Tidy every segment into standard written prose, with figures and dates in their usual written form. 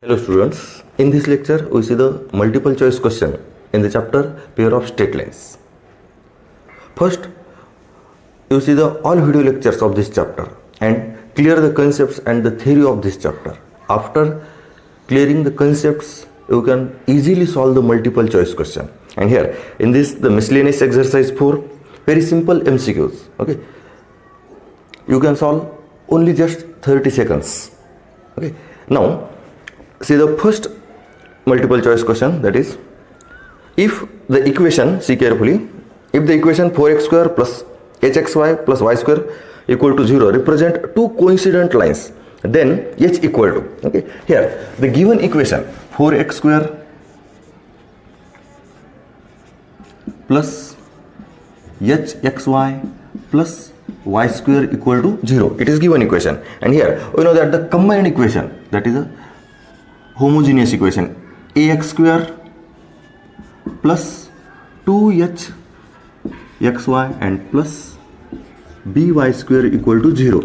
Hello students, in this lecture we see the multiple choice question in the chapter pair of straight lines. First, you see the all video lectures of this chapter and clear the concepts and the theory of this chapter. After clearing the concepts, you can easily solve the multiple choice question. And here in this the miscellaneous exercise 4, very simple MCQs. Okay, you can solve only just 30 seconds. Okay, now see the first multiple choice question, that is, if the equation, see carefully, if the equation 4x square plus hxy plus y square equal to 0 represent two coincident lines, then h equal to, okay, here the given equation 4x square plus hxy plus y square equal to 0, it is given equation. And here we know that the combined equation, that is a homogeneous equation, ax square plus 2h xy and plus by square equal to 0.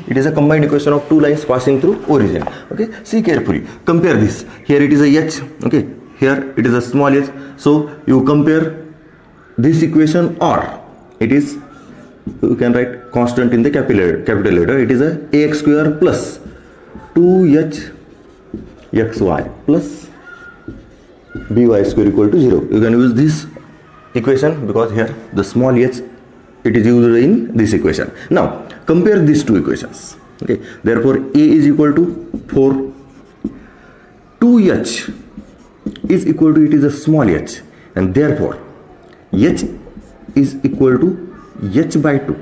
It is a combined equation of two lines passing through origin. Okay, see carefully, compare this. Here it is a h, okay, here it is a small h. So you compare this equation, or it is, you can write constant in the capital letter, it is a ax square plus 2h xy plus by square equal to 0. You can use this equation because here the small h, it is used in this equation. Now compare these two equations. Okay, therefore a is equal to 4, 2h is equal to, it is a small h, and therefore h is equal to h by 2,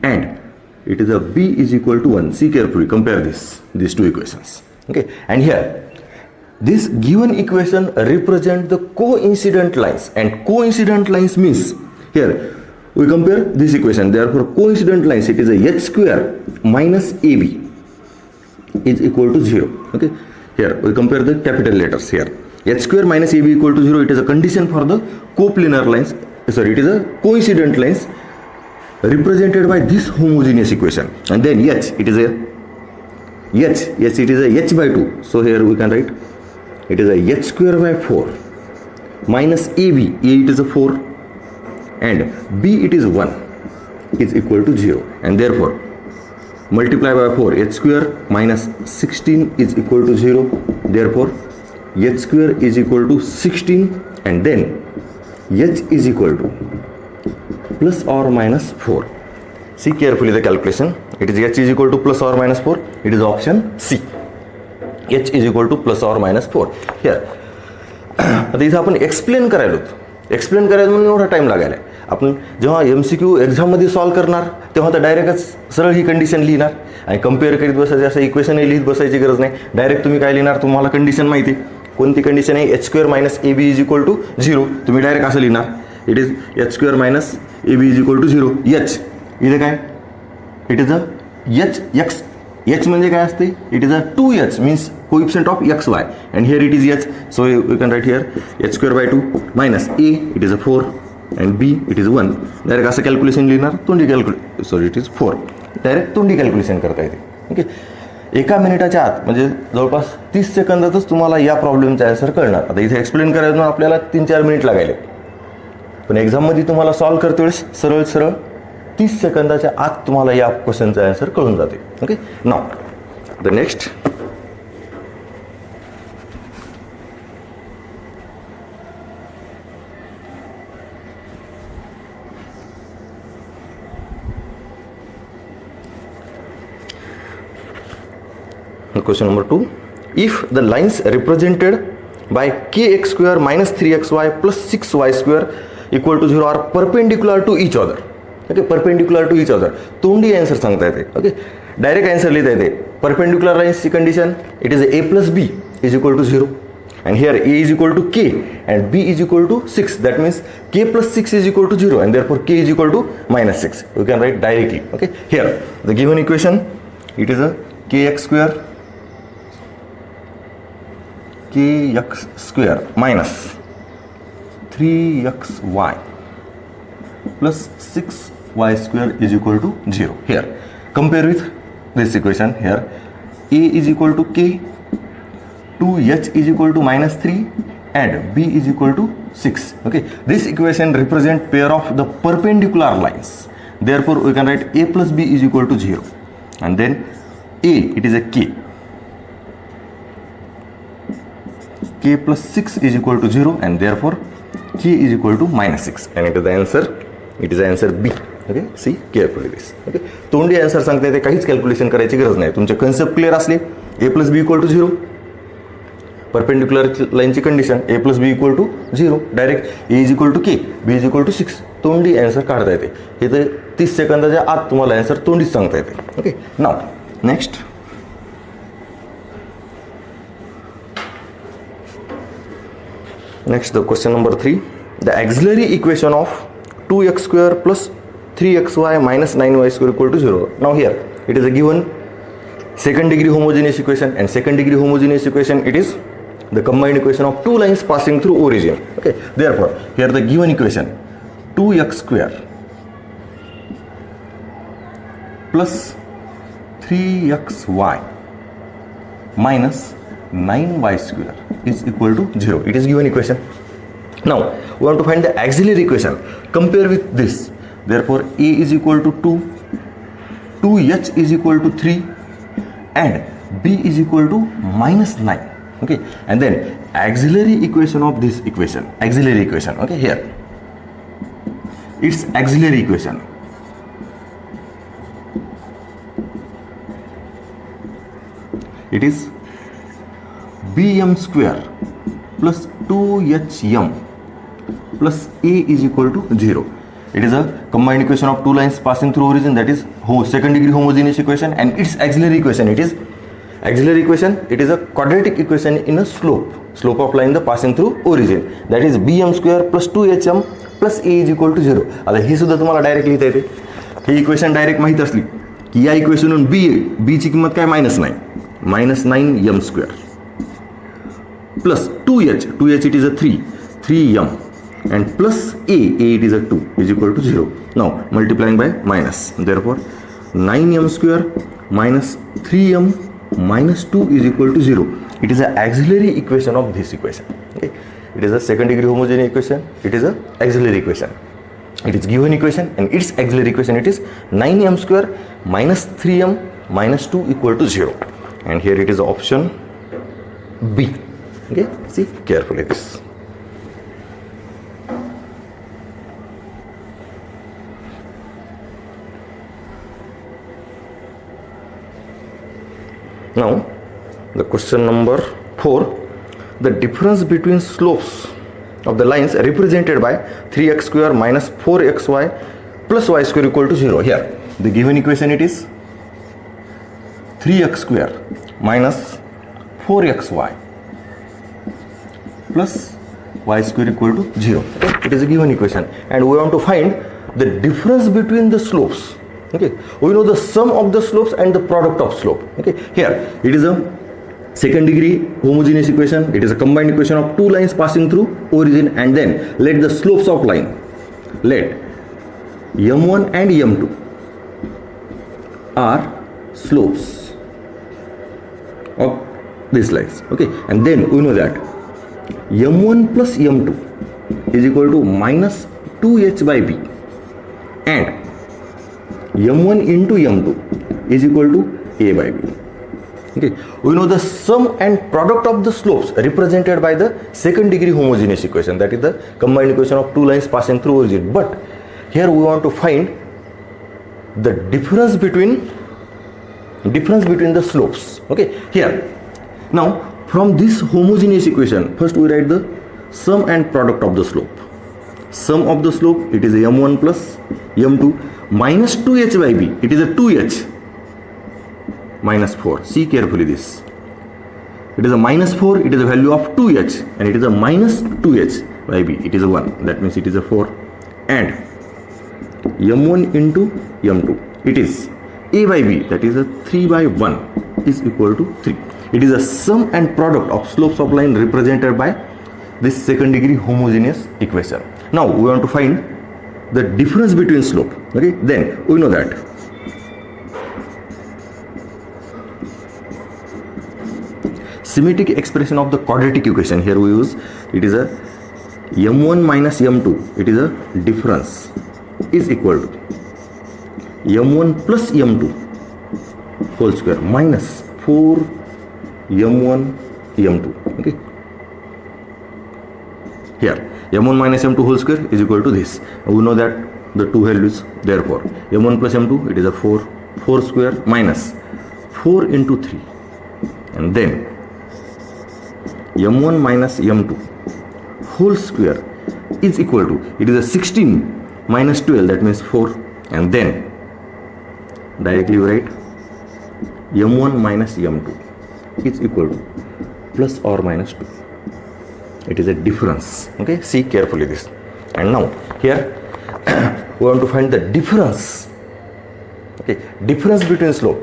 and it is a b is equal to 1. See carefully, compare these two equations. Okay, and here this given equation represent the coincident lines, and coincident lines means, here we compare this equation, therefore coincident lines, it is a h square minus ab is equal to 0. Okay, here we compare the capital letters. Here h square minus ab equal to 0, it is a condition for the coplanar lines, sorry, it is a coincident lines represented by this homogeneous equation. And then h, it is a it is a h by 2. So here we can write it is a h square by 4 minus ab, it is a 4, and b it is 1 is equal to 0, and therefore multiply by 4, h square minus 16 is equal to 0, therefore h square is equal to 16, and then h is equal to plus or minus 4. See carefully the calculation, it is h is equal to plus or minus 4, it is option C, h is equal to plus or minus 4. here आता इथं आपण explain करायला म्हणून एवढा time लागायला. आपण जेव्हा MCQ एक्झाममध्ये सॉल्व करणार तेव्हा तर डायरेक्टच सरळ ही कंडिशन लिहिणार आणि कम्पेअर करीत बसायचं, असं इक्वेशनही लिहित बसायची गरज नाही. डायरेक्ट तुम्ही काय लिहिणार, तुम्हाला कंडिशन माहिती आहे कोणती कंडिशन आहे, h square minus ab is equal to 0. तुम्ही डायरेक्ट असं लिहिणार, it is h square minus ab is equal to 0. h इथे काय, इट इज अ h म्हणजे काय असते, it is a 2h means coefficient of xy, and here it is h, so we can write here h square by 2 minus a, it is a 4, and b it is 1. Direct असं calculation लिहिणार, तोंडी it is 4, direct तोंडी calculation करता येते. Okay, एका मिनिटाच्या आत म्हणजे जवळपास 30 सेकंदातच तुम्हाला या प्रॉब्लेमचा आन्सर कळणार. आता इथे एक्सप्लेन करायला आपल्याला 3-4 मिनिट लागायले, पण एक्झाममध्ये तुम्हाला सॉल्व करते वेळेस सरळ 30 सेकंदाच्या आत तुम्हाला या क्वेश्चनचा आन्सर कळून जाते. Okay, now the next, question number 2, if the lines represented by kx square minus 3xy plus 6y square equal to 0 are perpendicular to each other. Okay, perpendicular to each other, तोंडी answer सांगता येते. Okay, direct answer लिहिता येते. Perpendicular लाईन्सची condition, it is a plus b is equal to 0, and here a is equal to k and b is equal to 6, that means k plus 6 is equal to 0, and therefore k is equal to minus 6. We can write directly. Okay, here the given equation, it is a kx square minus 3xy plus 6y square is equal to 0. Here compare with this equation. Here a is equal to k 2h is equal to minus 3 and b is equal to 6. Okay, this equation represent pair of the perpendicular lines. Therefore we can write a plus b is equal to 0, and then a, it is a k plus 6 is equal to 0, and therefore k is equal to minus 6, and it is the answer, it is the answer B. Okay, see carefully this. Okay, तोंडी answer सांगते ते काहीच calculation करायची गरज नाही. तुमचे concept clear असले, a plus b equal to 0, perpendicular लाईनची condition a plus b equal to 0, direct a is equal to k, b is equal to 6, तोंडी आन्सर काढता येते. हे तर 30 सेकंदाच्या आत तुम्हाला आन्सर तोंडीच सांगता येते. Okay, now next. Next, the question number 3. The auxiliary equation of 2x square plus 3xy minus 9y square equal to 0. Now here, it is a given second degree homogeneous equation, and second degree homogeneous equation, it is the combined equation of two lines passing through origin. Okay, therefore, here the given equation 2x square plus 3xy minus 9y square is equal to 0. It is given equation. Now we want to find the auxiliary equation. Compare with this. Therefore a is equal to 2, 2h is equal to 3, and b is equal to minus 9. Okay, and then auxiliary equation of this equation, auxiliary equation. Okay, here its auxiliary equation, it is bm square plus 2hm plus a is equal to 0. It is a combined equation of two lines passing through origin, that is second degree homogeneous equation, and its auxiliary equation, it is auxiliary equation, it is a quadratic equation in a slope of line the passing through origin, that is bm square plus 2hm plus a is equal to 0. आता ही सुद्धा तुम्हाला direct लिहिता येते. ही equation direct माहित असली की या इक्वेशनवरून b ची किंमत काय minus 9 m square plus 2h it is a 3m, and plus a it is a 2 is equal to 0. Now multiplying by minus, therefore 9m square minus 3m minus 2 is equal to 0. It is an auxiliary equation of this equation. Okay, it is a second degree homogeneous equation, it is a auxiliary equation, it is given equation, and its auxiliary equation, it is 9m square minus 3m minus 2 equal to 0, and here it is option B. Okay, see carefully this. Now the question number 4. The difference between slopes of the lines represented by 3x square minus 4xy plus y square equal to 0. Here the given equation, it is 3x square minus 4xy plus y square equal to 0. Okay, it is a given equation, and we want to find the difference between the slopes. Okay, we know the sum of the slopes and the product of slope. Okay, here it is a second degree homogeneous equation, it is a combined equation of two lines passing through origin, and then let the slopes of line, let m1 and m2 are slopes of these lines. Okay, and then we know that m1 plus m2 is equal to minus 2h by b, and m1 into m2 is equal to a by b. Okay, we know the sum and product of the slopes represented by the second degree homogeneous equation, that is the combined equation of two lines passing through origin. But here we want to find the difference between the slopes. Okay, here now from this homogeneous equation, first we write the sum and product of the slope. Sum of the slope, it is m1 plus m2 minus 2h by b, it is a 2h minus 4. See carefully this. It is a minus 4, it is a value of 2h, and it is a minus 2h by b, it is a 1, that means it is a 4, and m1 into m2, it is a by b, that is a 3 by 1 is equal to 3. It is a sum and product of slopes of line represented by this second degree homogeneous equation. Now we want to find the difference between slope. Okay, then we know that symmetric expression of the quadratic equation. Here we use, it is a m1 minus m2, it is a difference, is equal to m1 plus m2 whole square minus 4 m1 m2. Okay, here m1 minus m2 whole square is equal to this. We know that the two values, therefore m1 plus m2, it is a 4 square minus 4 into 3, and then m1 minus m2 whole square is equal to, it is a 16 minus 12, that means 4, and then directly write m1 minus m2 is equal to plus or minus 2. It is a difference. Okay, see carefully this. And now here we want to find the difference. Okay, difference between slope.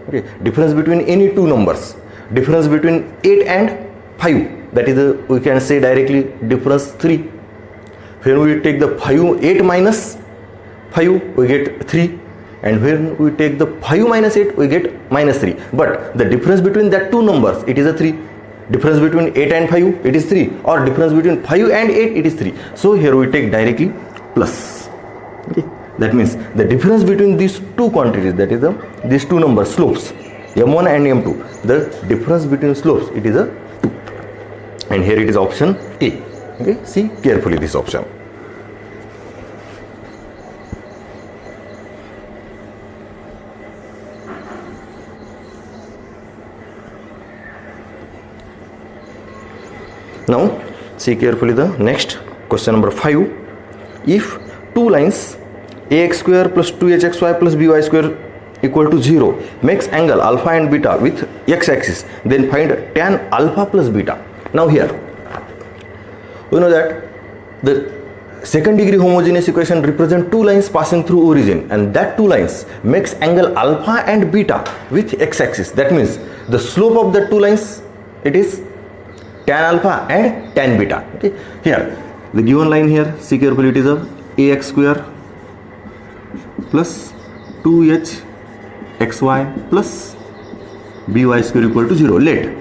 Okay, difference between any two numbers. Difference between 8 and 5. That is the, we can say directly, difference 3. When we take the 8 minus 5, we get 3. And when we take the 5 minus 8, we get minus 3. But the difference between that two numbers, it is a 3. Difference between 8 and 5, it is 3. Or difference between 5 and 8, it is 3. So here we take directly plus. Okay, that means the difference between these two quantities, that is these two numbers, slopes, m1 and m2, the difference between slopes, it is a 2. And here it is option A. Okay, see carefully this option. Now see carefully the next question, number 5. If two lines ax square plus 2hxy plus by square equal to 0 makes angle alpha and beta with x-axis, then find tan alpha plus beta. Now here we know that the second degree homogeneous equation represent two lines passing through origin, and that two lines makes angle alpha and beta with x-axis. That means the slope of the two lines, it is tan alpha and tan beta. Okay, here the given line here, see carefully, it is a ax square plus 2hxy plus by square equal to 0. Let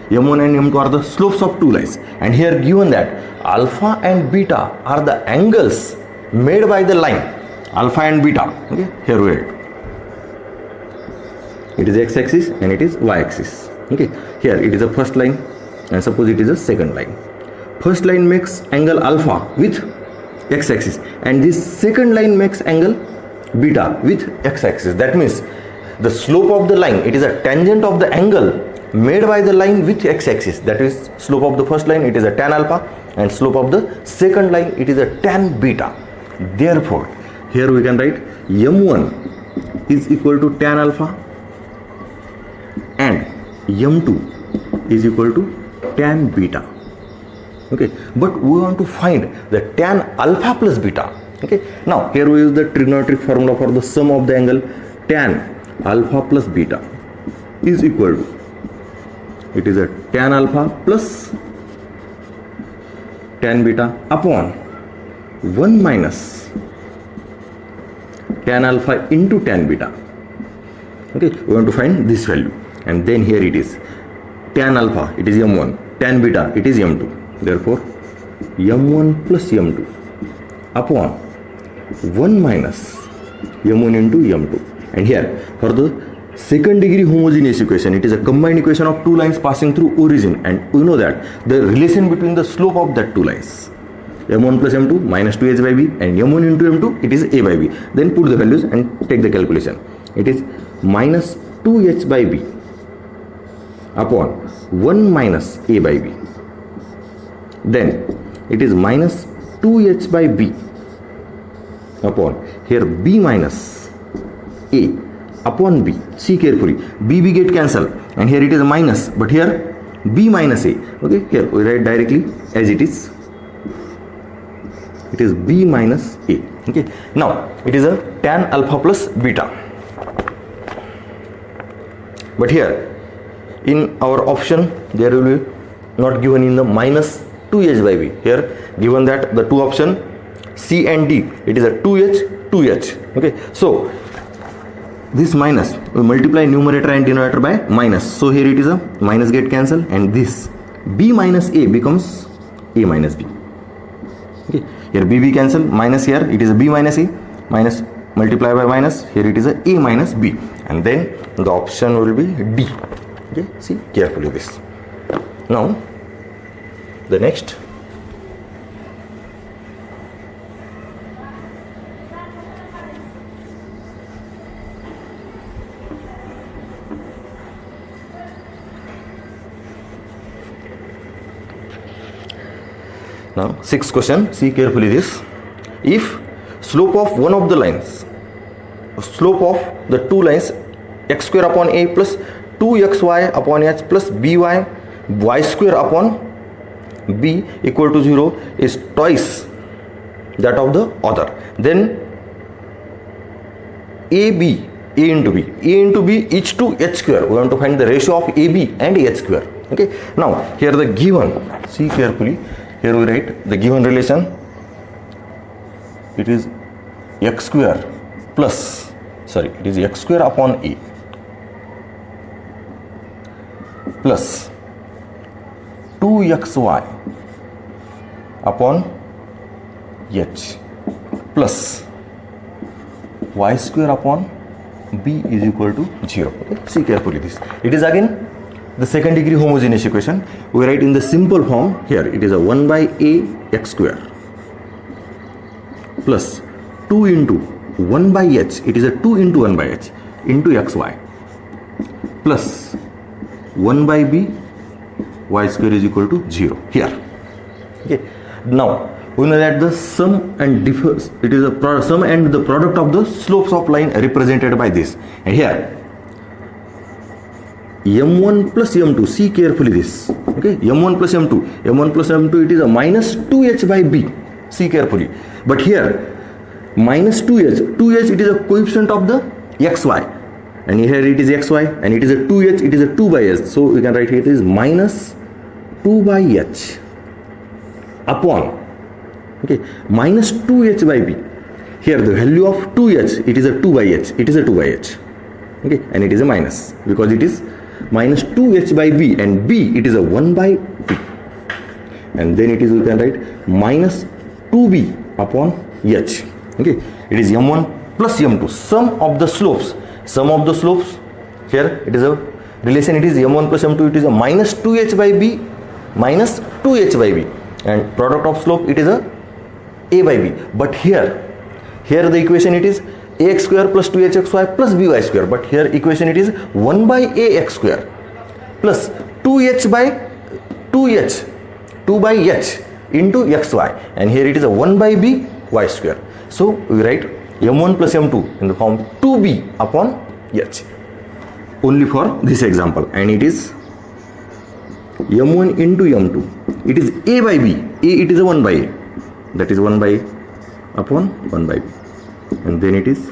m1 and m2 are the slopes of two lines, and here given that alpha and beta are the angles made by the line alpha and beta. Okay, here we write, it is x-axis and it is y-axis. Okay, here it is a first line, and suppose it is a second line. First line makes angle alpha with x-axis, and this second line makes angle beta with x-axis. That means the slope of the line, it is a tangent of the angle made by the line with x-axis. That is slope of the first line, it is a tan alpha, and slope of the second line, it is a tan beta. Therefore here we can write m1 is equal to tan alpha and m2 is equal to tan beta. Okay, but we want to find the tan alpha plus beta. Okay, now here we use the trigonometric formula for the sum of the angle. Tan alpha plus beta is equal to, it is a tan alpha plus tan beta upon 1 minus tan alpha into tan beta. Okay, we want to find this value, and then here it is tan alpha, it is m1, tan beta, it is m2. Therefore m1 plus m2 upon 1 minus m1 into m2. And here for the second degree homogeneous equation, it is a combined equation of two lines passing through origin, and we know that the relation between the slope of that two lines, m1 plus m2 minus 2h by b, and m1 into m2, it is a by b. Then put the values and take the calculation. It is minus 2h by b upon 1 minus a by b. Then it is minus 2h by b upon, here b minus a upon b. See carefully, b get cancelled, and here it is a minus, but here b minus a. Okay, here we write directly as it is. It is b minus a. Okay, now it is a tan alpha plus beta. But here in our option there will be not given in the minus 2h by b. Here given that the two option C and D, it is a 2h. Okay, so this minus, we multiply numerator and denominator by minus. So here it is a minus get cancel, and this b minus a becomes a minus b. Okay, here b cancel, minus here it is a b minus a, minus multiply by minus, here it is a minus b, and then the option will be D. Okay, see carefully this. Now the next, now sixth question, see carefully this. If slope of one of the lines, slope of the two lines x square upon a plus 2xy upon h plus by y square upon b equal to 0 is twice that of the other, then a into b each to h square. We want to find the ratio of ab and h square. Okay, now here the given, see carefully, here we write the given relation. It is x square plus, sorry, it is x square upon a plus 2xy upon h plus y square upon b is equal to 0. Okay, see carefully this. It is again the second degree homogeneous equation. We write in the simple form. Here it is a 1 by a x square plus 2 into 1 by h, it is a 2 into 1 by h into xy plus 1 by b y square is equal to 0 here. Okay, now we know that the sum and it is a sum and the product of the slopes of line represented by this, and here m1 plus m2, see carefully this. Okay, m1 plus m2, it is a minus 2h by b, see carefully, but here minus 2h it is a coefficient of the xy, and here it is xy, and it is a 2h, it is a 2 by h, so we can write here it is minus 2 by h upon, okay, minus 2h by b. Here the value of 2h, it is a 2 by h, okay, and it is a minus because it is minus 2h by b, and b it is a 1 by b, and then it is, we can write minus 2b upon h. Okay, it is m1 plus m2, sum of the slopes, here it is a relation, it is m1 plus m2, it is a minus 2h by b minus 2h by b, and product of slope it is a by b, but here the equation it is ax square plus 2hxy plus by square, but here equation it is 1 by ax square plus 2h by 2h into xy, and here it is a 1 by b y square. So we write m1 plus m2 in the form 2b upon h only for this example, and it is m1 into m2, it is a by b, it is a 1 by a, that is 1 by upon 1 by b, and then it is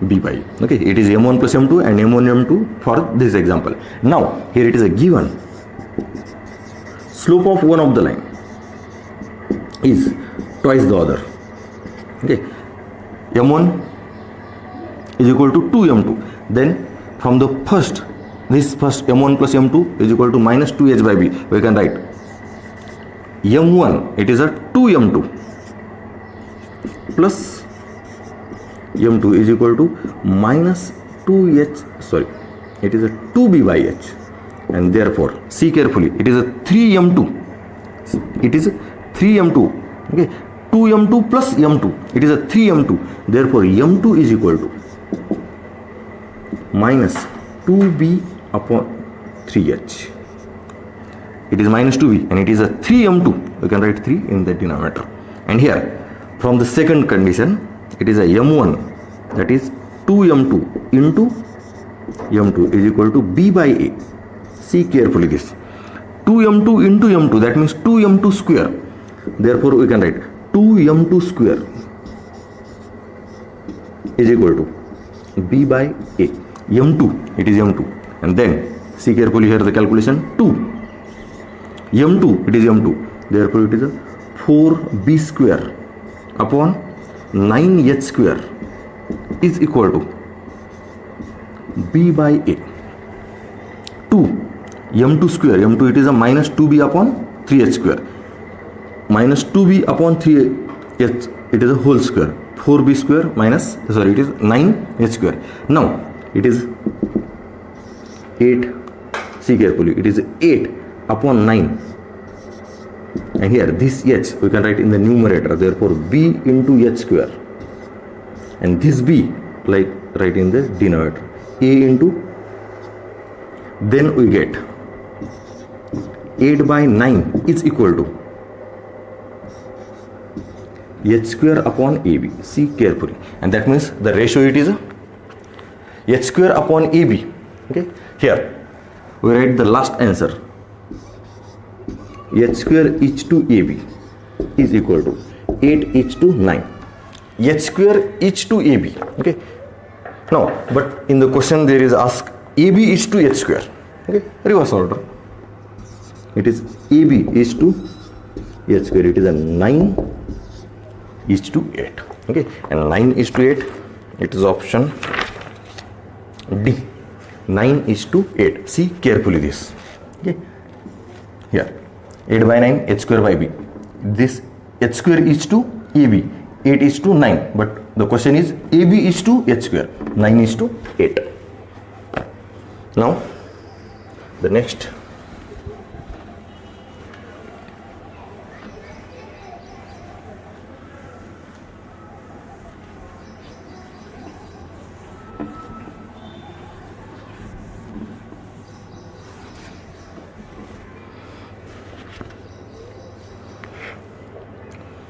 b by. Okay, it is m1 plus m2 and m1 m2 for this example. Now here it is a given slope of one of the line is twice the other. Okay, m1 is equal to 2m2, then from the first m1 plus m2 is equal to minus 2h by b, we can write m1 it is a 2m2 plus m2 is equal to minus 2h, sorry, it is a 2b by h, and therefore see carefully, it is a 3m2, it is a 3m2, okay, 2m2 plus m2, it is a 3m2, therefore m2 is equal to minus 2b upon 3h, it is minus 2b, and it is a 3m2, we can write 3 in the denominator, and here from the second condition it is a m1, that is 2m2 into m2 is equal to b by a. See carefully this, 2m2 into m2, that means 2m2 square, therefore we can write 2m2 square is equal to b by a, m2, it is m2, and then see carefully here the calculation, 2 m2, it is m2, therefore it is a 4b square upon 9h square is equal to b by a. 2 m2 square, m2 it is a minus 2b upon 3h square, minus 2b upon 3h, it is a whole square, 4b square minus, sorry, it is 9h square. Now it is 8, see carefully, it is 8 upon 9, and here this h we can write in the numerator, therefore b into h square, and this b like write in the denominator, a into, then we get 8 by 9 is equal to h square upon ab. See carefully, and that means the ratio it is h square upon ab. Okay, here we write the last answer, h square is to ab is equal to 8 is to 9, h square is to ab. Okay, now but in the question there is asked ab is to h square. Okay, reverse order, it is ab is to h square, it is a 9 is to 8. Okay, and 9 is to 8, it is option D, 9 is to 8. See carefully this. Okay, here 8 by 9 h square by b, this h square is to ab, 8 is to 9, but the question is ab is to h square, 9 is to 8. Now the next,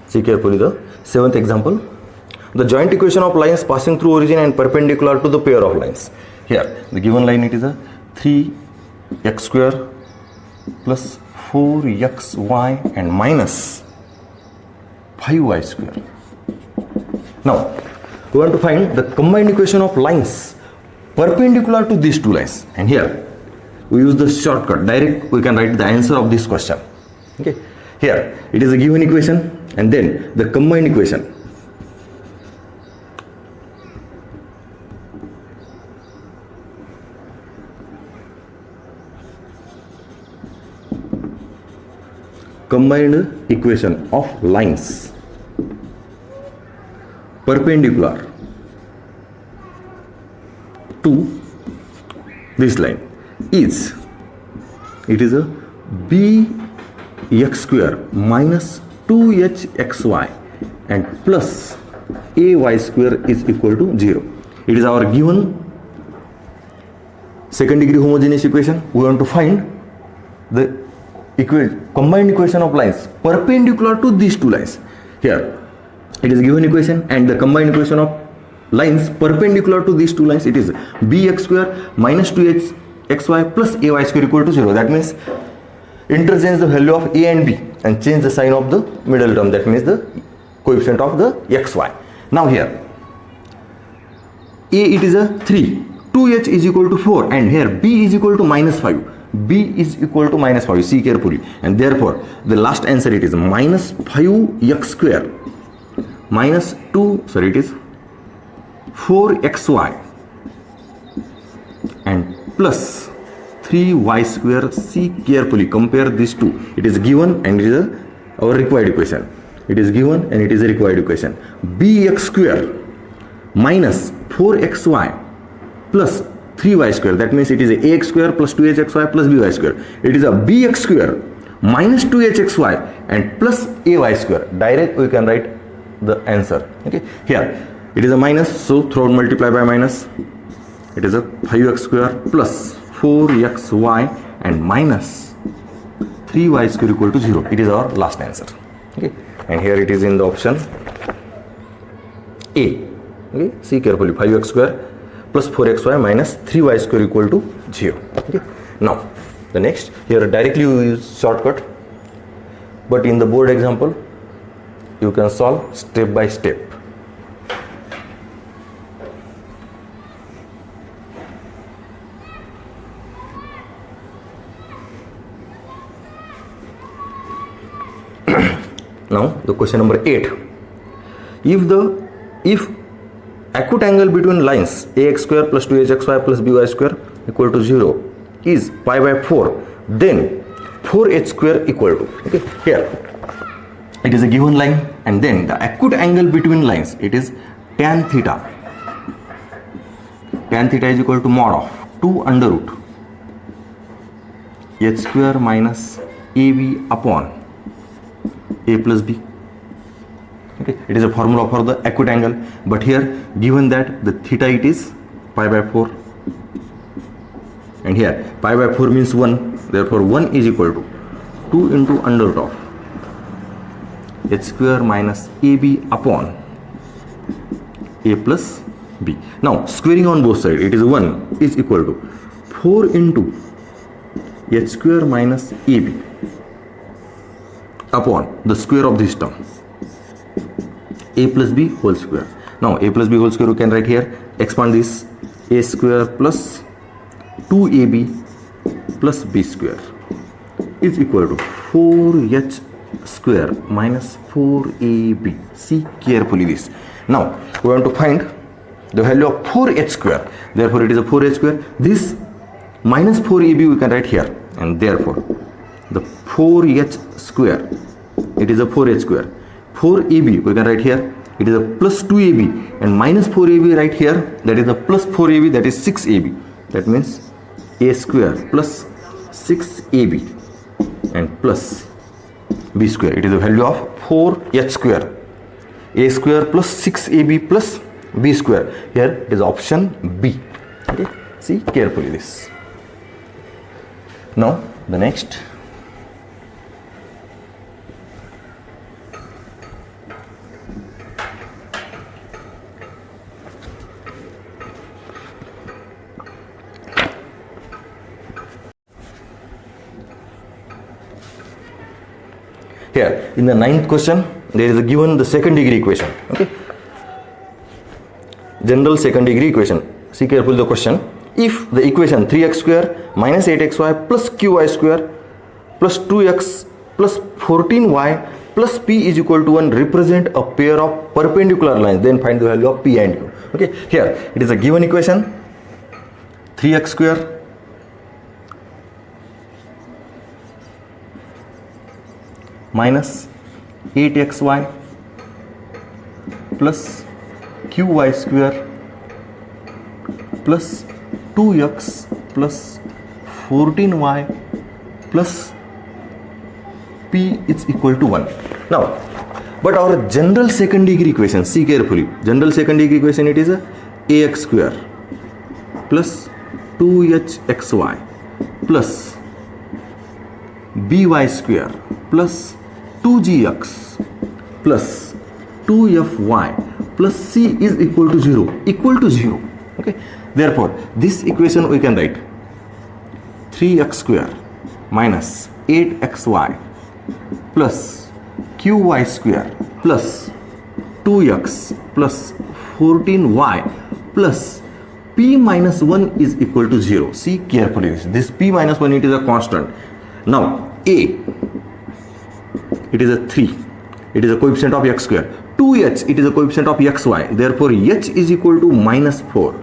see carefully the 7th example. The joint equation of lines passing through origin and perpendicular to the pair of lines. Here the given line, it is a 3x square plus 4xy and minus 5y square. Now we want to find the combined equation of lines perpendicular to these two lines, and here we use the shortcut, direct we can write the answer of this question. Okay, here it is a given equation and then the combined equation. Combined equation of lines perpendicular to this line is, it is a bx square minus 2hxy and plus ay square is equal to 0. It is our given second degree homogeneous equation. We want to find the combined equation of lines perpendicular to these two lines. Here it is given equation and the combined equation of lines perpendicular to these two lines, it is bx square minus 2hxy plus ay square equal to 0. That means interchange the value of a and b and change the sign of the middle term, that means the coefficient of the xy. Now here a it is a 3, 2h is equal to 4, and here b is equal to minus 5, b is equal to minus 5, see carefully, and therefore the last answer it is minus 5x square minus it is 4xy and plus 3y square. See carefully, compare these two, it is given and it is our required equation. It is given and it is a required equation. Bx square minus 4xy plus 3y square, that means it is a ax square plus 2hxy plus by square. It is a bx square minus 2hxy and plus ay square. Direct we can write the answer. Okay, here it is a minus, so throughout multiply by minus. It is a 5x square plus 4xy and minus 3y square equal to 0. It is our last answer. Okay, and here it is in the option A. Okay, see carefully, 5x square plus 4xy minus 3y square equal to 0. Okay, now the next, here directly we use shortcut, but in the board example you can solve step by step. Now the question number 8. If acute angle between lines ax square plus 2hxy plus by square equal to 0 is pi by 4, then 4h square equal to, okay, here it is a given line, and then the acute angle between lines, it is tan theta. Tan theta is equal to mod of 2 under root h square minus ab upon a plus b. Okay, it is a formula for the acute angle, but here given that the theta it is pi by 4, and here pi by 4 means 1, therefore 1 is equal to 2 into under root of h square minus ab upon a plus b. Now squaring on both sides, it is 1 is equal to 4 into h square minus ab upon the square of this term a plus b whole square. Now a plus b whole square we can write here, expand this, a square plus 2ab plus b square is equal to 4h square minus 4ab. See carefully this. Now we want to find the value of 4h square, therefore it is a 4h square. This minus 4ab we can write here, and therefore the 4h square, it is a 4h square. 4ab we can write here, it is a plus 2ab, and minus 4ab right here, that is the plus 4ab, that is 6ab. That means a square plus 6ab and plus b square, it is the value of 4h square. A square plus 6ab plus b square, here it is option B. Okay, see carefully this. Now the next, here in the 9th question there is a given the second degree equation. Okay, general second degree equation. See carefully the question. If the equation 3x square minus 8xy plus qy square plus 2x plus 14y plus p is equal to 1 represent a pair of perpendicular lines, then find the value of p and q. Okay, here it is a given equation 3x square minus 8xy plus qy square plus 2x plus 14y plus p is equal to 1. Now, but our general second degree equation, see carefully, general second degree equation, it is a ax square plus 2hxy plus by square plus 2gx plus 2fy plus c is equal to 0, okay. Therefore this equation we can write 3x square minus 8xy plus qy square plus 2x plus 14y plus p minus 1 is equal to 0. See carefully this p minus 1, it is a constant. Now a, it is a 3, it is a coefficient of x square. 2h, it is a coefficient of xy, therefore h is equal to minus 4,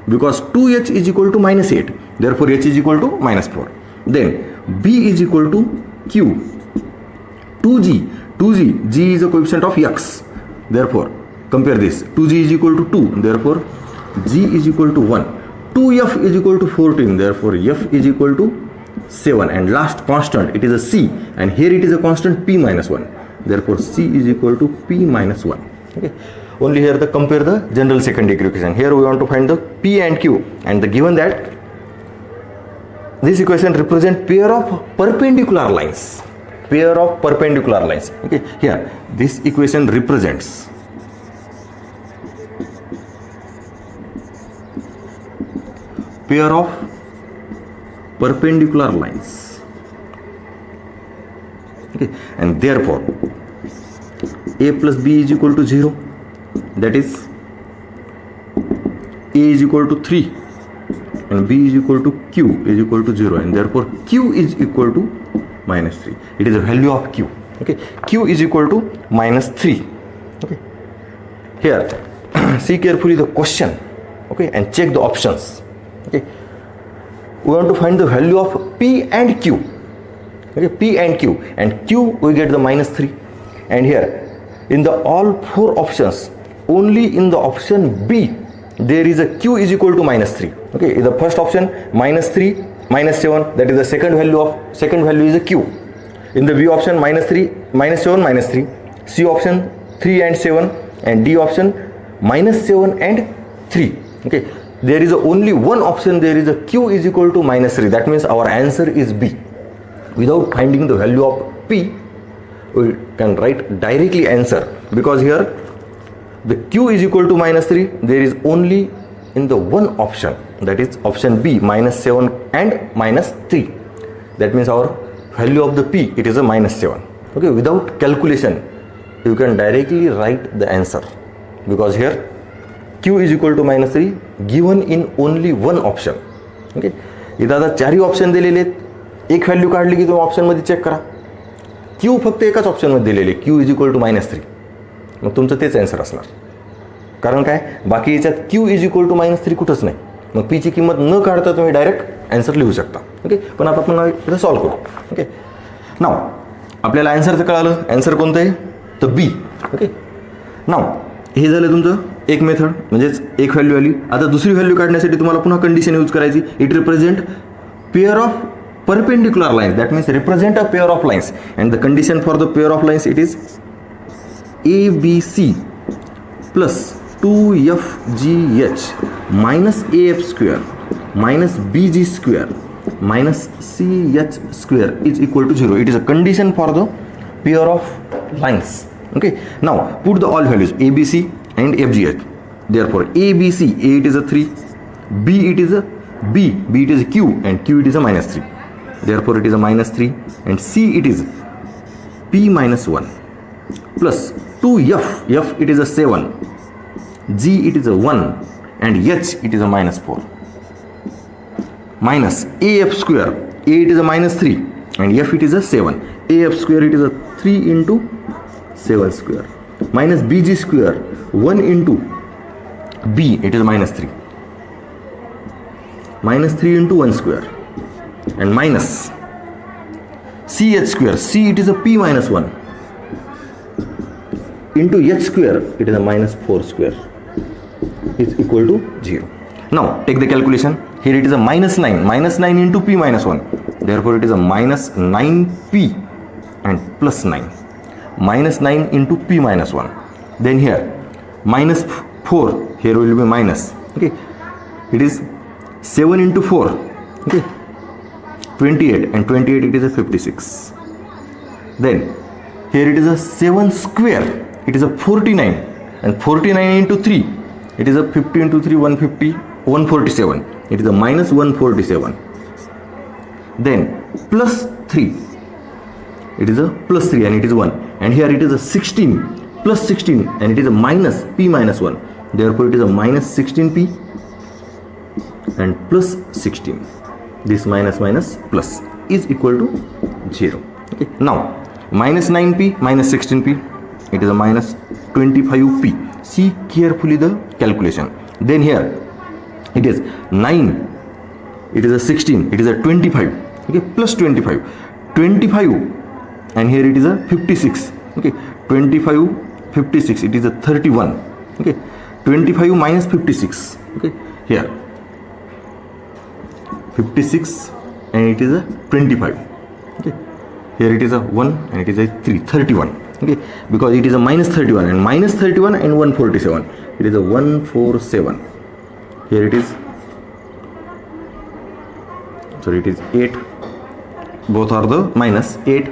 because 2h is equal to minus 8, therefore h is equal to minus 4. Then b is equal to q, 2g, g is a coefficient of x, therefore compare this, 2g is equal to 2, therefore g is equal to 1, 2f is equal to 14, therefore f is equal to 7, and last constant, it is a c, and here it is a constant p minus 1, therefore c is equal to p minus 1. Okay, only here the compare the general second degree equation. Here we want to find the p and q, and the given that this equation represent pair of perpendicular lines, okay. Here this equation represents pair of perpendicular lines, okay, and therefore a plus b is equal to 0, that is a is equal to 3 and b is equal to q is equal to 0, and therefore q is equal to minus 3. It is the value of q, okay. Q is equal to minus 3, okay. Here see carefully the question, okay, and check the options. Okay, we want to find the value of P and Q. Okay, P and Q, and Q we get the -3, and here in the all 4 options, only in the option B there is a Q is equal to -3. Okay, in the first option -3, -7, that is the second value is a Q. In the B option -3, -7, -3. C option 3 and 7, and D option -7 and 3. Okay, there is only one option, there is a Q is equal to -3. That means our answer is B. Without finding the value of P, we can write directly answer, because here the Q is equal to -3, there is only in the one option, that is option B, -7 and -3. That means our value of the P, it is a -7. Okay, without calculation you can directly write the answer, because here Q is equal to -3 given in only one option. Okay, इथं आता 4 option दिलेले आहेत, एक value काढली की तुम्ही ऑप्शनमध्ये check करा. Q फक्त एकाच ऑप्शनमध्ये दिलेले, Q इज इक्वल टू -3. मग तुमचं तेच आन्सर असणार. कारण काय, बाकी याच्यात Q इज इक्वल टू -3 कुठंच नाही. मग P ची किंमत न काढता तुम्ही डायरेक्ट आन्सर लिहू शकता. ओके, पण आता आपण इथं सॉल्व्ह करू. ओके, नाव आपल्याला आन्सरचं कळालं, आन्सर कोणतं आहे तर बी. ओके, नाव हे झालं तुमचं एक मेथड, म्हणजेच एक व्हॅल्यू आली. आता दुसरी व्हॅल्यू काढण्यासाठी तुम्हाला पुन्हा कंडिशन यूज करायची. It represent pair of perpendicular lines, that means represent a pair of lines, and the condition for the pair of lines, it is ABC plus 2FGH minus AF square minus BG square minus CH square is equal to 0. It is a condition for the pair of lines. Okay, now put the all values ABC and FGH. Therefore ABC, A it is a 3, B it is a B it is a Q, and Q it is a -3. Therefore it is a -3, and C it is P -1 plus 2F, F it is a 7, G it is a 1, and H it is a -4 minus AF square, A it is a -3 and F it is a 7, AF square it is a 3 into 7 square minus BG square 1 into B it is -3, -3 into 1 square, and minus CH square, C it is a P -1 into H square, it is a -4 square is equal to 0. Now take the calculation. Here it is a -9 into P -1, therefore it is a -9P and plus 9, -9 into P -1. Then here -4, here will be minus. Okay, it is 7 into 4. Okay, 28, and 28 it is a 56. Then here it is a 7 square, it is a 49, and 49 into 3, it is a 50 into 3, 150, 147, it is a -147. Then plus 3, it is a plus 3 and it is 1, and here it is a 16 plus 16 and it is a minus P -1, therefore it is a -16P and plus 16. This minus plus is equal to 0. Okay, now -9P minus 16P, it is a -25P. See carefully the calculation. Then here it is 9, it is a 16, it is a 25. Okay, plus 25, and here it is a 56. Okay, 25, 56, it is a 31. Okay, 25 minus 56. Okay, here 56 and it is a 25. Okay, here it is a 1 and it is a 3, 31. Okay, because it is a -31 and -31 and 147, it is a 147. Here it is, sorry, it is 8, both are the -8.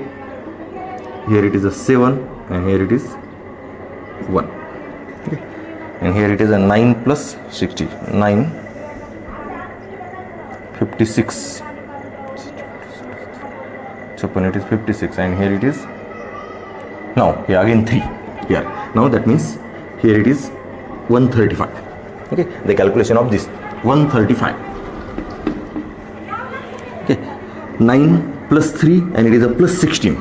Here it is a 7 and here it is 1. Okay, and here it is a 9 plus 60, 9, 56. So when it is 56 and here it is, now here again 3 here. Now that means here it is 135. Okay, the calculation of this 135. Okay, 9 plus 3 and it is a plus 16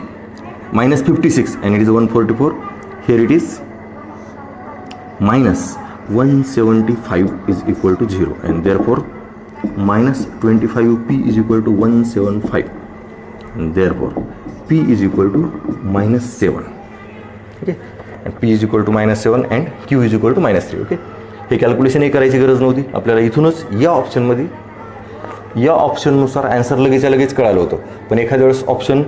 minus 56 and it is a 144. Here it is minus 175 is equal to 0, and therefore minus 25p is equal to 175, and therefore p is equal to minus 7. Okay, and p is equal to minus 7 and q is equal to minus 3. Okay, हे calculation करायची गरज नव्हती आपल्याला. इथूनच या ऑप्शननुसार answer लगेच कळालं होतं. पण एखाद्या वेळेस option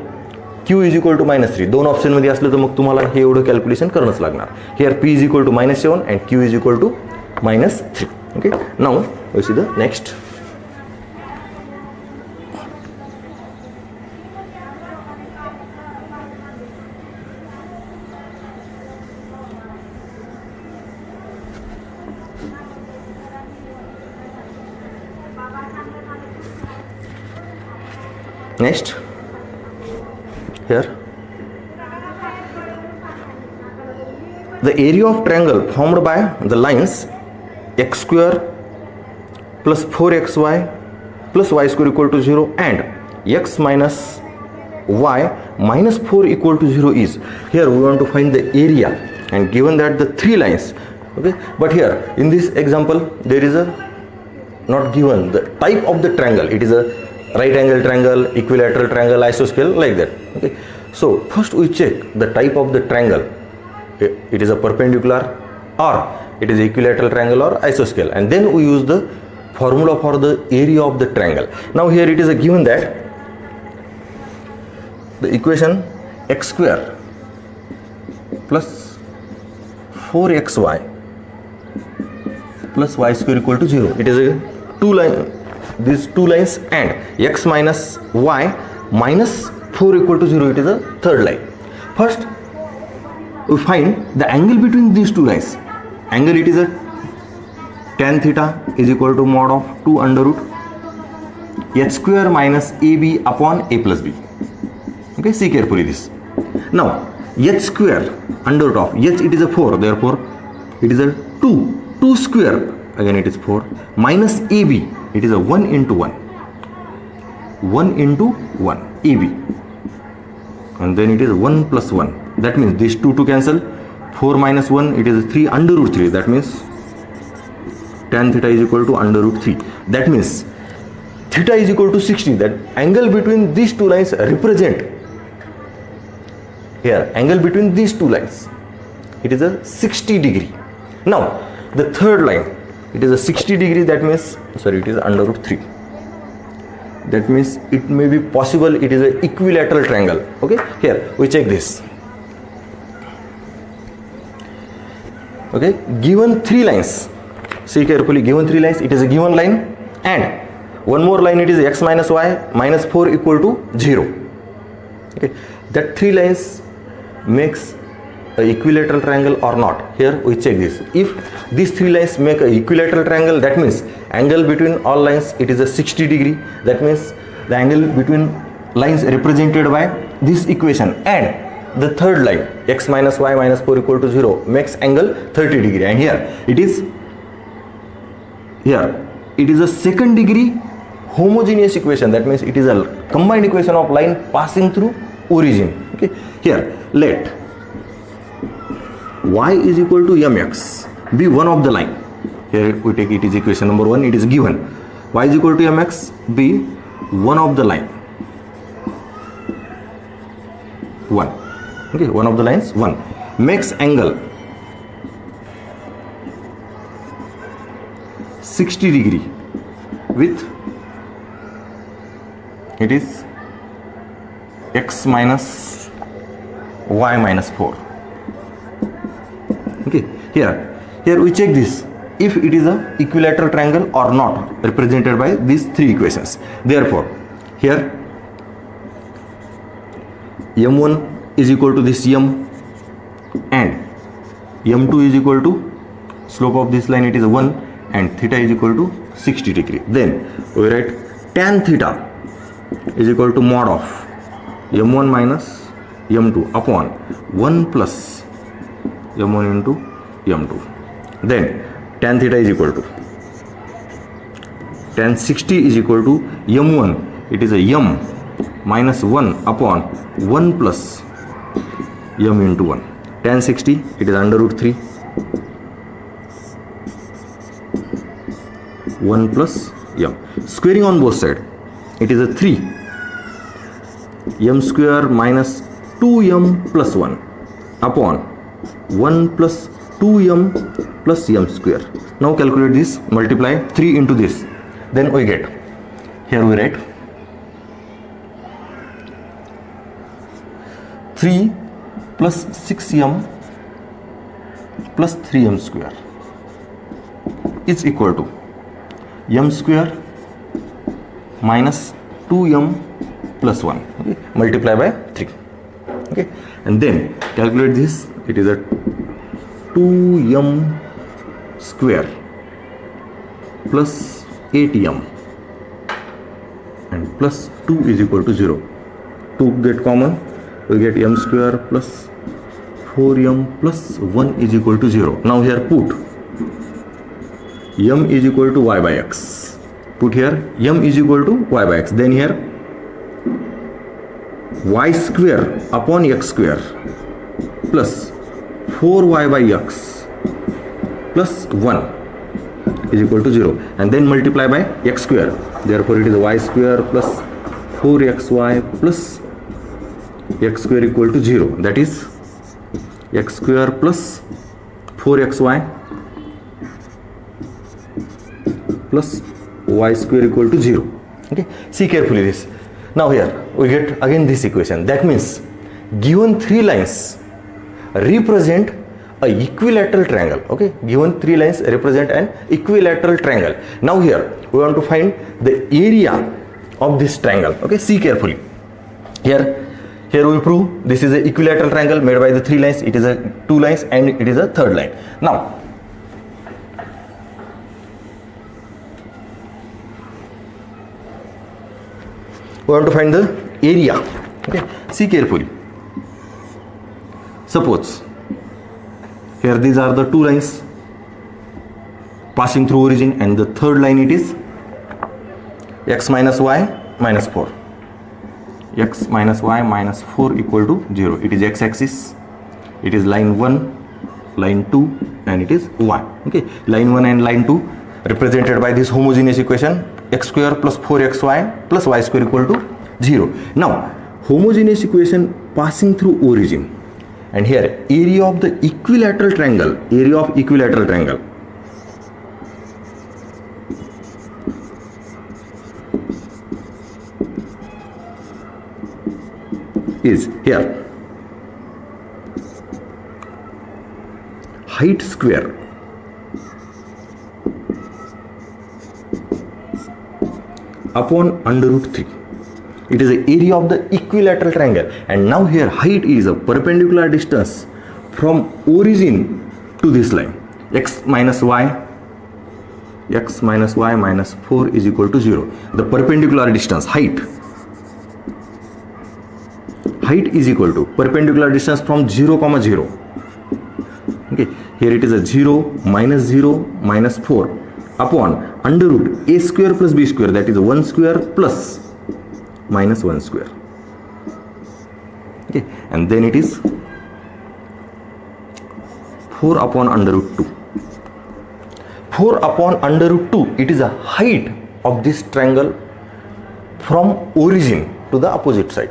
q is equal to minus 3 दोन ऑप्शनमध्ये असलं तर मग तुम्हाला हे एवढं कॅल्क्युलेशन करणंच लागणार. Here p is equal to minus 7 and q is equal to minus 3. Okay, now we see the next. Next, here the area of triangle formed by the lines x square plus 4xy plus y square equal to 0 and x minus y minus 4 equal to 0 is. Here we want to find the area, and given that the three lines, okay, but here in this example there is a not given the type of the triangle. It is a right angle triangle, equilateral triangle, isosceles, like that. Okay, so first we check the type of the triangle. It is a perpendicular or it is equilateral triangle or isosceles, and then we use the formula for the area of the triangle. Now here it is a given that the equation x square plus 4xy plus y square equal to 0. It is a these two lines, and x minus y minus 4 equal to 0. It is a third line. First we find the angle between these two lines. Angle, it is a tan theta is equal to mod of 2 under root h square minus ab upon a plus b. Okay, see carefully this. Now h square under root of h, it is a 4, therefore it is a 2 square, again it is 4, minus ab, it is a 1 into 1 ab, and then it is 1 plus 1. That means these two to cancel. 4 minus 1, it is 3 under root 3. That means tan theta is equal to under root 3. That means theta is equal to 60. That angle between these two lines represent here, angle between these two lines, it is a 60 degree. Now the third line, it is a 60 degree. That means, sorry, it is under root 3. That means it may be possible it is an equilateral triangle. Okay, here we check this. Okay, given three lines, see carefully, given three lines, it is a given line, and one more line, it is x minus y minus 4 equal to 0. Okay, that three lines makes a equilateral triangle or not. Here we check this. If these three lines make a equilateral triangle, that means angle between all lines, it is a 60 degree. That means the angle between lines represented by this equation and the third line, x minus y minus 4 equal to 0, makes angle 30 degree. And here it is a second degree homogeneous equation. That means it is a combined equation of line passing through origin. Okay, here let y is equal to mx be one of the line. Here we take it is equation number 1. It is given y is equal to mx be one of the line 1. Okay, one of the lines 1 makes angle 60 degree with, it is x minus y minus 4. Okay, here we check this, if it is a equilateral triangle or not, represented by these three equations. Therefore here m1 is equal to this m, and m2 is equal to slope of this line, it is 1, and theta is equal to 60 degree. Then we write tan theta is equal to mod of m1 minus m2 upon 1 plus m1 into m2. Then tan theta is equal to tan 60 is equal to m1, it is a m minus 1 upon 1 plus m into 1. Tan 60, it is under root 3. 1 plus m. Squaring on both sides, it is a 3 m square minus 2m plus 1 upon 1 plus 2m plus m square. Now calculate this, multiply 3 into this, then we get, here we write 3 plus 6m plus 3m square is equal to m square minus 2m plus 1, okay, multiply by 3, okay, and then calculate this, it is a 2m square plus 8m and plus 2 is equal to 0. 2 get common, we get m square plus 4m plus 1 is equal to 0. Now here put m is equal to y by x. Put here m is equal to y by x. Then here y square upon x square plus 4y by x plus 1 is equal to 0. And then multiply by x square. Therefore it is y square plus 4xy plus x square equal to 0. That is x square plus 4xy plus y square equal to 0. Okay, see carefully this. Now here we get again this equation. That means given three lines represent a equilateral triangle. Okay, given three lines represent an equilateral triangle. Now here we want to find the area of this triangle. Okay, see carefully. Here we prove this is an equilateral triangle made by the three lines. It is a two lines and it is a third line. Now we want to find the area. Okay, see carefully. Suppose here these are the two lines passing through origin, and the third line it is x minus y minus 4. X minus y minus 4 equal to 0. It is x-axis, it is line 1, line 2 and it is y. Okay, line 1 and line 2 represented by this homogeneous equation, x square plus 4xy plus y square equal to 0. Now homogeneous equation passing through origin, and here area of the equilateral triangle, area of equilateral triangle is here height square upon under root 3. It is the area of the equilateral triangle, and now here height is a perpendicular distance from origin to this line, x minus y minus 4 is equal to 0. The perpendicular distance height is equal to perpendicular distance from 0, 0. Okay, here it is a 0 minus 4 upon under root a square plus b square, that is 1 square plus minus 1 square. Okay, and then it is 4 upon under root 2. 4 upon under root 2, it is a height of this triangle from origin to the opposite side.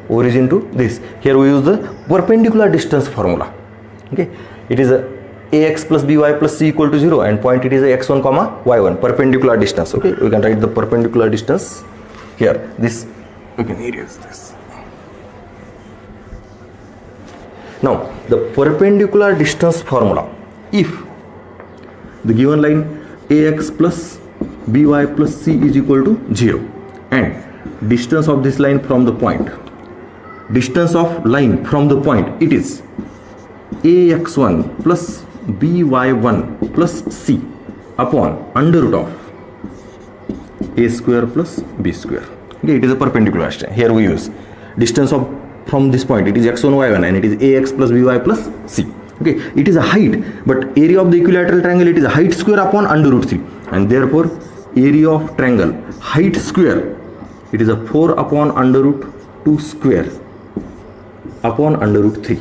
Origin to this. Here we use the perpendicular distance formula. Okay, it is a ax plus by plus c equal to 0, and point it is a x1 comma y1, perpendicular distance. Okay, we can write the perpendicular distance here. This we can erase this. Now the perpendicular distance formula, if the given line ax plus by plus c is equal to 0 and distance of this line from the point, distance of line from the point, it is ax1 plus by1 plus c upon under root of a square plus b square. Okay, it is a perpendicular distance. Here we use distance of from this point, it is x1 y1 and it is ax plus by plus c. Okay, it is a height, but area of the equilateral triangle, it is a height square upon under root 3, and therefore area of triangle height square, it is a 4 upon under root 2 square upon under root 3,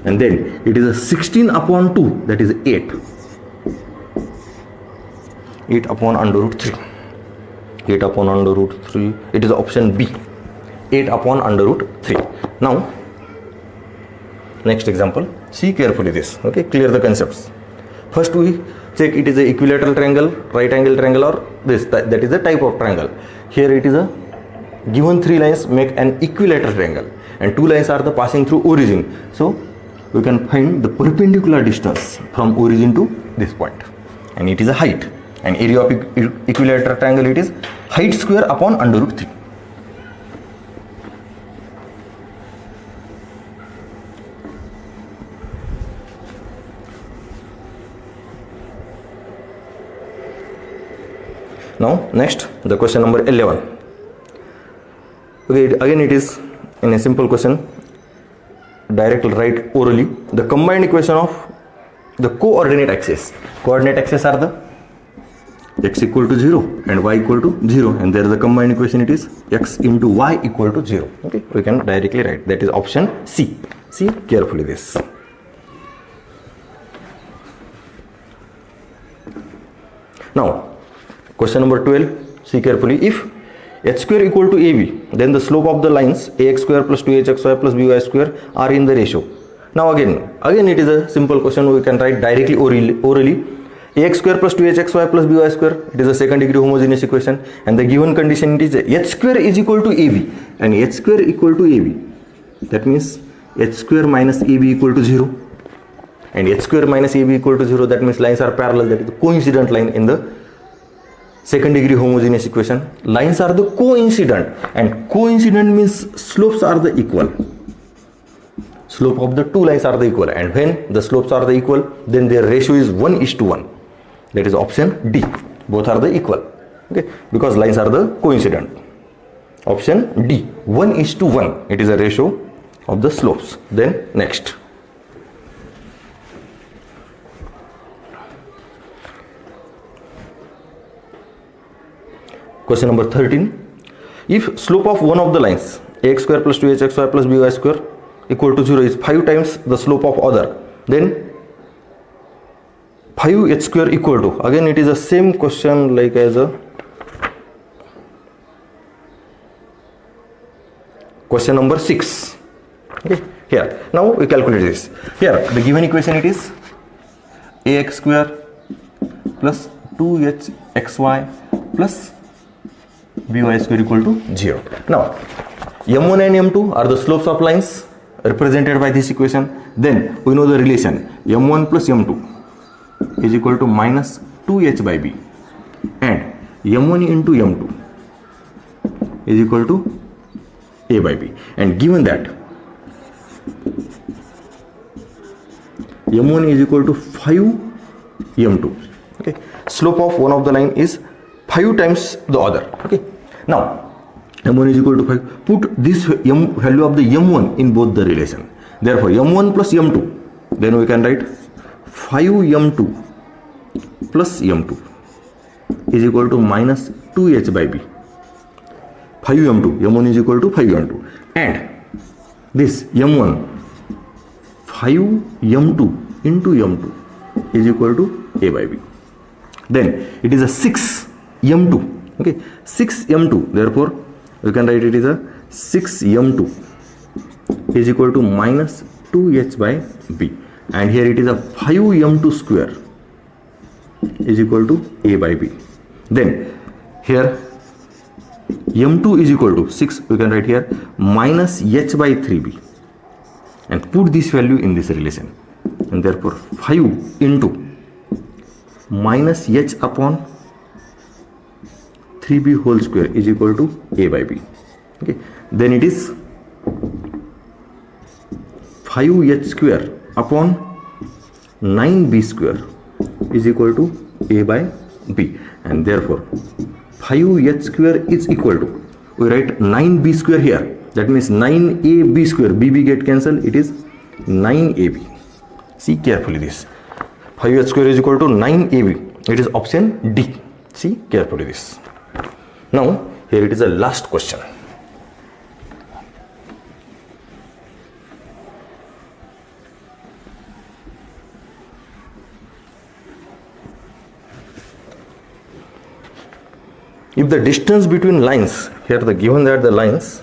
and then it is a 16 upon 2, that is 8. 8 upon under root 3. 8 upon under root 3. It is option B. 8 upon under root 3. Now, next example. See carefully this. Okay, clear the concepts. First we check it is a equilateral triangle, right angle triangle, or this. That is the type of triangle. Here it is a given 3 lines make an equilateral triangle, and 2 lines are the passing through origin. So we can find the perpendicular distance from origin to this point, and it is a height. And area of equilateral triangle, it is height square upon under root 3. Now next, the question number 11. Okay, again it is in a simple question, directly write orally the combined equation of the coordinate axis. Coordinate axis are the x equal to 0 and y equal to 0, and there is the combined equation, it is x into y equal to 0. Okay, we can directly write, that is option C. See carefully this. Now question number 12, see carefully. If h square equal to ab, then the slope of the lines ax square plus 2hxy plus by square are in the ratio. Now again it is a simple question, we can write directly orally. Ax square plus 2hxy plus by square, it is a second degree homogeneous equation, and the given condition, it is h square is equal to ab, and h square equal to ab, that means h square minus ab equal to 0, and h square minus ab equal to 0, that means lines are parallel, that is the coincident line in the second degree homogeneous equation. Lines are the coincident, and coincident means slopes are the equal. Slope of the two lines are the equal, and when the slopes are the equal, then their ratio is 1:1. That is option D. Both are the equal. Okay, because lines are the coincident. Option D, 1:1. It is a ratio of the slopes. Then next. Question number 13. If slope of one of the lines ax square plus 2hxy plus by square equal to 0 is 5 times the slope of other, then 5h square equal to, again it is the same question like as a question number 6. Okay, here now we calculate this. Here the given equation, it is ax square plus 2hxy plus by square equal to 0. Now m1 and m2 are the slopes of lines represented by this equation. Then we know the relation m1 plus m2 is equal to minus 2h by b, and m1 into m2 is equal to a by b, and given that m1 is equal to 5 m2, okay, slope of one of the line is 5 times the other. Okay, now m1 is equal to 5. Put this value of the m1 in both the relation. Therefore m1 plus m2, then we can write 5m2 plus m2 is equal to minus 2h by b. 5m2, m1 is equal to 5m2, and this m1 5m2 into m2 is equal to a by b. Then it is a 6m2. Okay, 6m2, therefore we can write it is a 6m2 is equal to minus 2h by b, and here it is a 5m2 square is equal to a by b. Then here m2 is equal to 6, we can write here minus h by 3b, and put this value in this relation, and therefore 5 into minus h upon 3b whole square is equal to a by b. Okay, then it is 5h square upon 9b square is equal to a by b, and therefore 5h square is equal to, we write 9b square here, that means 9ab square, bb get cancelled, it is 9ab. See carefully this, 5h square is equal to 9ab, it is option D. See carefully this. Now here it is the last question. if the distance between lines, here the given that the lines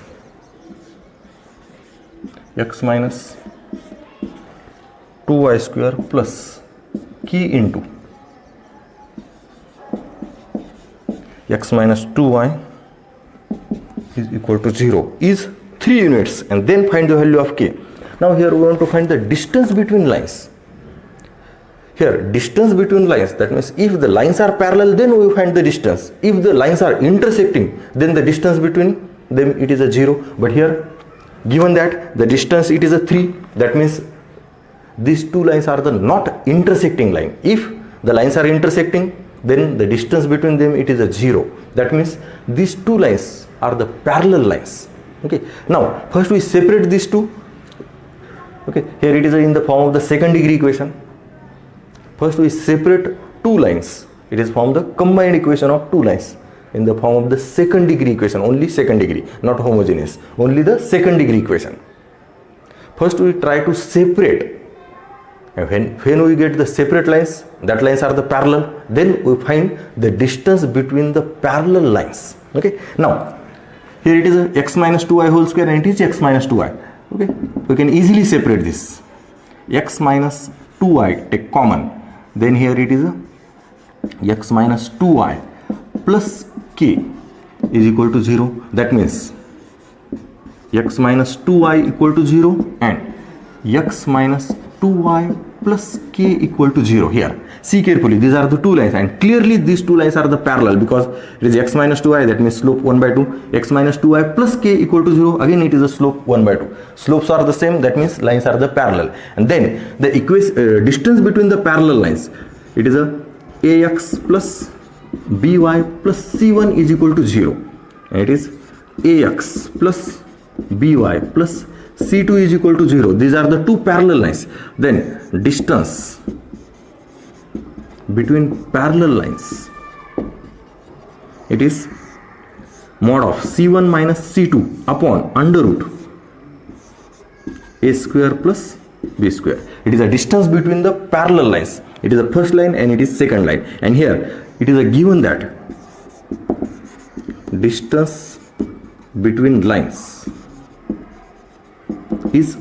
x minus 2y square plus k into x minus 2y is equal to 0 is 3 units, and then find the value of k. Now here we want to find the distance between lines. Here distance between lines, that means if the lines are parallel, then we find the distance. If the lines are intersecting, then the distance between them it is a 0. But here given that the distance it is a 3, that means these two lines are the not intersecting line. If the lines are intersecting, then the distance between them it is a 0. That means these two lines are the parallel lines. Okay, now first we separate these two. Okay, here it is in the form of the second degree equation. First we separate two lines. It is from the combined equation of two lines in the form of the second degree equation, only second degree, not homogeneous, only the second degree equation. First we try to separate. And when we get the separate lines, that lines are the parallel, then we find the distance between the parallel lines. Okay, now here it is a x minus 2y whole square and it is x minus 2y. Okay, we can easily separate this. X minus 2y take common, then here it is a x minus 2y plus k is equal to 0. That means x minus 2y equal to 0 and x minus 2y plus k equal to 0. Here see carefully, these are the two lines, and clearly these two lines are the parallel because it is x minus 2y, that means slope 1 by 2, x minus 2y plus k equal to 0, again it is a slope 1 by 2. Slopes are the same, that means lines are the parallel. And then the distance between the parallel lines, it is a ax plus by plus c1 is equal to 0, and it is ax plus by plus c2 is equal to 0. These are the two parallel lines. Then distance between parallel lines, it is mod of c1 minus c2 upon under root a square plus b square. It is a distance between the parallel lines. It is the first line and it is second line, and here it is a given that distance between lines is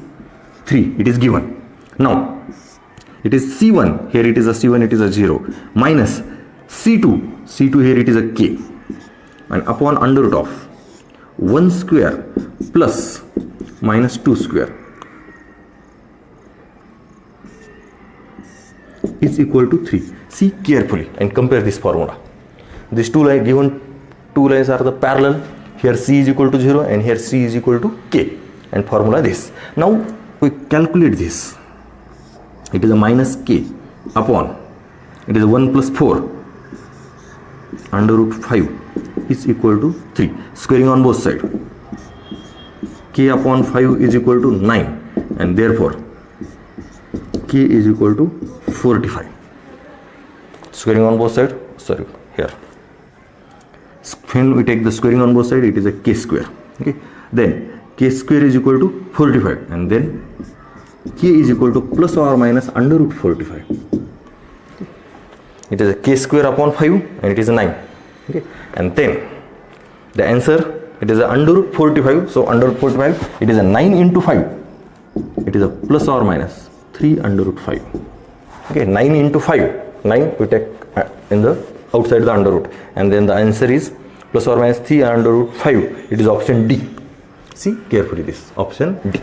3. It is given. Now it is c1, here it is a c1, it is a 0, minus c2 here it is a k, and upon under root of 1 square plus minus 2 square is equal to 3. See carefully and compare this formula. These two lines, given two lines are the parallel. Here c is equal to 0 and here c is equal to k, and formula this. Now we calculate this. It is a minus k upon, it is 1 plus 4 under root 5 is equal to 3. Squaring on both sides. K upon 5 is equal to 9, and therefore k is equal to 45. Squaring on both sides, sorry, here. When we take the squaring on both sides, it is a k square. Okay, then k square is equal to 45, and then k is equal to plus or minus under root 45. It is a k square upon 5 and it is a 9. Okay, and then the answer, it is a under root 45. So under root 45, it is a 9 into 5. It is a plus or minus 3 under root 5. Okay, 9 into 5, 9 we take in the outside the under root, and then the answer is plus or minus 3 under root 5. It is option D. See carefully, this option D.